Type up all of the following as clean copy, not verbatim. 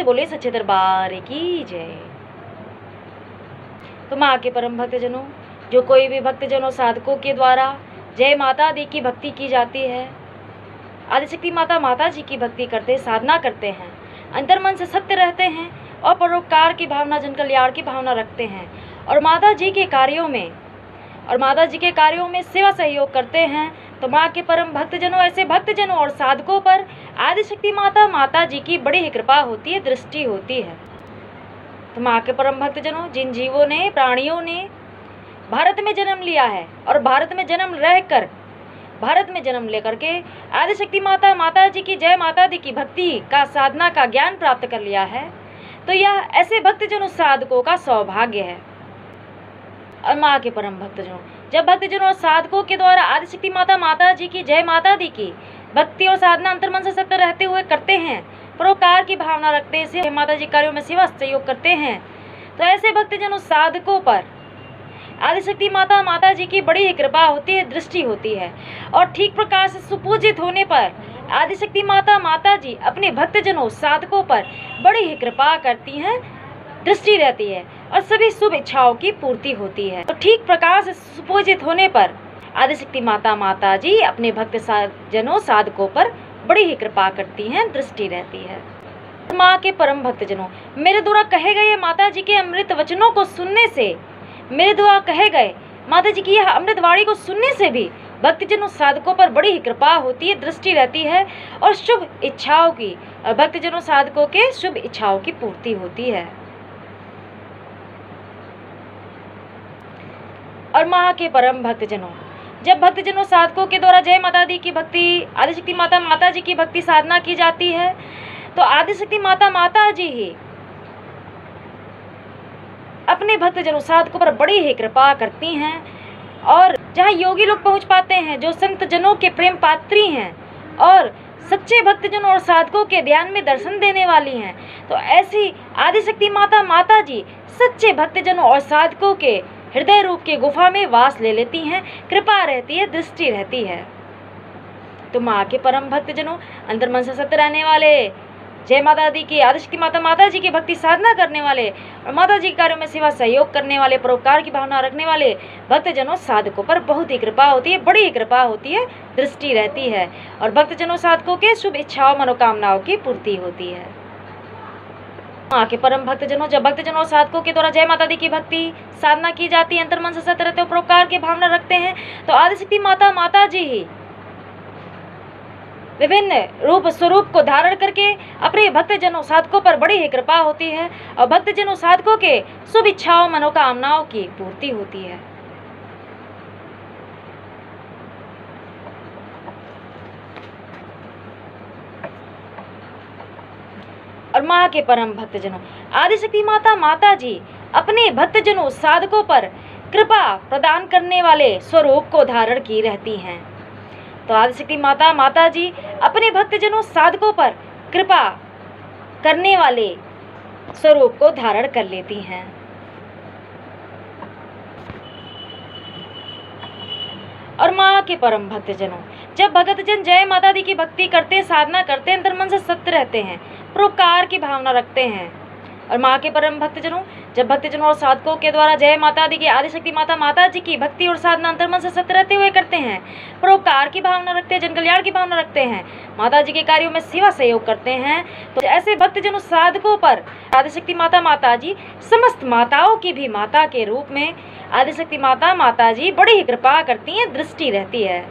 बोले सच्चे दरबार की जय। तो माँ के परम भक्तजनों, जो कोई भी भक्तजनों साधकों के द्वारा जय माता दी की भक्ति की जाती है, आदिशक्ति माता जी की भक्ति करते, साधना करते हैं, अंतर मन से सत्य रहते हैं और परोपकार की भावना, जन कल्याण की भावना रखते हैं और माता जी के कार्यों में सेवा सहयोग करते हैं, तो माँ के परम भक्तजनों, ऐसे भक्तजनों और साधकों पर आदिशक्ति माता जी की बड़ी ही कृपा होती है, दृष्टि होती है। तो माँ के परम भक्तजनों, जिन जीवों ने, प्राणियों ने भारत में जन्म लिया है और भारत में जन्म लेकर के आदिशक्ति माता जी की, जय माता दी की भक्ति का, साधना का ज्ञान प्राप्त कर लिया है, तो यह ऐसे भक्तजनों साधकों का सौभाग्य है। और माँ के परम भक्तजनों, जब भक्तजनों और साधकों के द्वारा आदिशक्ति माता जी की, जय माता दी की भक्ति और साधना अंतर मन से सत्य रहते हुए करते हैं, परोपकार की भावना रखते हैं, माता जी कार्यों में सेवा सहयोग करते हैं, तो ऐसे भक्तजनों साधकों पर आदिशक्ति माता जी की बड़ी ही कृपा होती है, दृष्टि होती है। और ठीक प्रकार से सुपूजित होने पर आदिशक्ति माता जी अपने भक्तजनों साधकों पर बड़ी ही कृपा करती हैं, दृष्टि रहती है और सभी शुभ इच्छाओं की पूर्ति होती है। तो ठीक प्रकार से सुपूजित होने पर आदिशक्ति माता जी अपने भक्त जनों साधकों पर बड़ी ही कृपा करती हैं, दृष्टि रहती है। माँ के परम भक्तजनों, मेरे द्वारा कहे गए माता जी के अमृत वचनों को सुनने से, मेरे द्वारा कहे गए माता जी की यह अमृत वाणी को सुनने से भी भक्तजनों साधकों पर बड़ी ही कृपा होती है, दृष्टि रहती है और शुभ इच्छाओं की, भक्तजनों साधकों के शुभ इच्छाओं की पूर्ति होती है। और माँ के परम भक्तजनों, जब भक्तजनों साधकों के द्वारा जय माता दी की भक्ति, आदिशक्ति माता जी की भक्ति साधना की जाती है, तो आदिशक्ति माता जी ही अपने भक्तजनों साधकों पर बड़ी ही कृपा करती हैं। और जहाँ योगी लोग पहुँच पाते हैं, जो संत जनों के प्रेम पात्री हैं और सच्चे भक्तजनों और साधकों के ध्यान में दर्शन देने वाली हैं, तो ऐसी आदिशक्ति माता जी सच्चे भक्तजनों और साधकों के हृदय रूप के गुफा में वास ले लेती हैं, कृपा रहती है, दृष्टि रहती है। तो माँ के परम भक्तजनों, अंतर मन से सत्य रहने वाले, जय माता दी की, आदिशक्ति माता जी की भक्ति साधना करने वाले और माता जी के कार्यों में सेवा सहयोग करने वाले, परोपकार की भावना रखने वाले भक्तजनों साधकों पर बहुत ही कृपा होती है, बड़ी ही कृपा होती है, दृष्टि रहती है और भक्तजनों साधकों के शुभ इच्छाओं, मनोकामनाओं की पूर्ति होती है। माँ के परम भक्तजनों, जब भक्तजनों साधकों के द्वारा जय माता दी की भक्ति साधना की जाती है, अंतर मन से सत्य रहते, परोपकार की भावना रखते हैं, तो आदिशक्ति माता जी ही विभिन्न रूप स्वरूप को धारण करके अपने भक्तजनों साधकों पर बड़ी ही कृपा होती है और भक्तजनों साधकों के शुभ इच्छाओं, मनोकामनाओं की पूर्ति होती है। और माँ के परम भक्तजनों, आदिशक्ति माता जी अपने भक्तजनों साधकों पर कृपा प्रदान करने वाले स्वरूप को धारण की रहती हैं। तो आदिशक्ति माता जी अपने भक्तजनों साधकों पर कृपा करने वाले स्वरूप को धारण कर लेती हैं। और माँ के परम भक्तजनों, जब भक्तजन जय माता दी की भक्ति करते, साधना करते, अंतर मन से सत्य रहते हैं, परोपकार की भावना रखते हैं। और माँ के परम भक्तजनों, जब भक्तजनों और साधकों के द्वारा जय माता दी की, आदिशक्ति माता जी की भक्ति और साधना अंतर मन से सत्य रहते हुए करते हैं, परोपकार की भावना रखते हैं, जन कल्याण की भावना रखते हैं, माता जी के कार्यों में सेवा सहयोग करते हैं, तो ऐसे भक्तजनों साधकों पर आदिशक्ति माता जी समस्त माताओं की भी माता के रूप में आदिशक्ति माता जी बड़ी ही कृपा करती हैं, दृष्टि रहती है।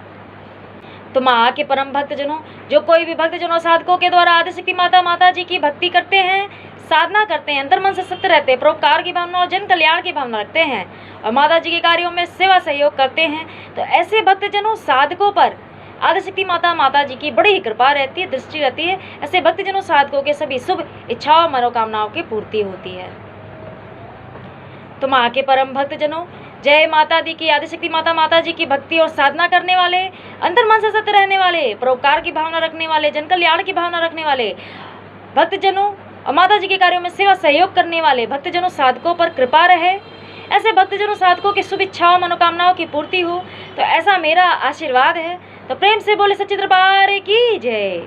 तो माँ के परम भक्तजनों, जो कोई भी भक्तजनों साधकों के द्वारा आदिशक्ति माता जी की भक्ति करते हैं, साधना करते हैं, अंतर मन से सत्य रहते हैं, परोपकार की भावना और जन कल्याण की भावना रखते हैं और माता जी के कार्यों में सेवा सहयोग करते हैं, तो ऐसे भक्तजनों साधकों पर आदिशक्ति माता जी की बड़ी ही कृपा रहती है, दृष्टि रहती है। ऐसे भक्तजनों साधकों के सभी शुभ इच्छाओं, मनोकामनाओं की पूर्ति होती है। तो माँ के परम भक्तजनों, जय माता दी की, आदिशक्ति माता जी की भक्ति और साधना करने वाले, अंतर मन से सत्य रहने वाले, परोपकार की भावना रखने वाले, जन कल्याण की भावना रखने वाले भक्तजनों और माता जी के कार्यों में सेवा सहयोग करने वाले भक्तजनों साधकों पर कृपा रहे। ऐसे भक्तजनों साधकों की शुभ इच्छाओं, मनोकामनाओं की पूर्ति हो, तो ऐसा मेरा आशीर्वाद है। तो प्रेम से बोले सच्चे दरबार की जय।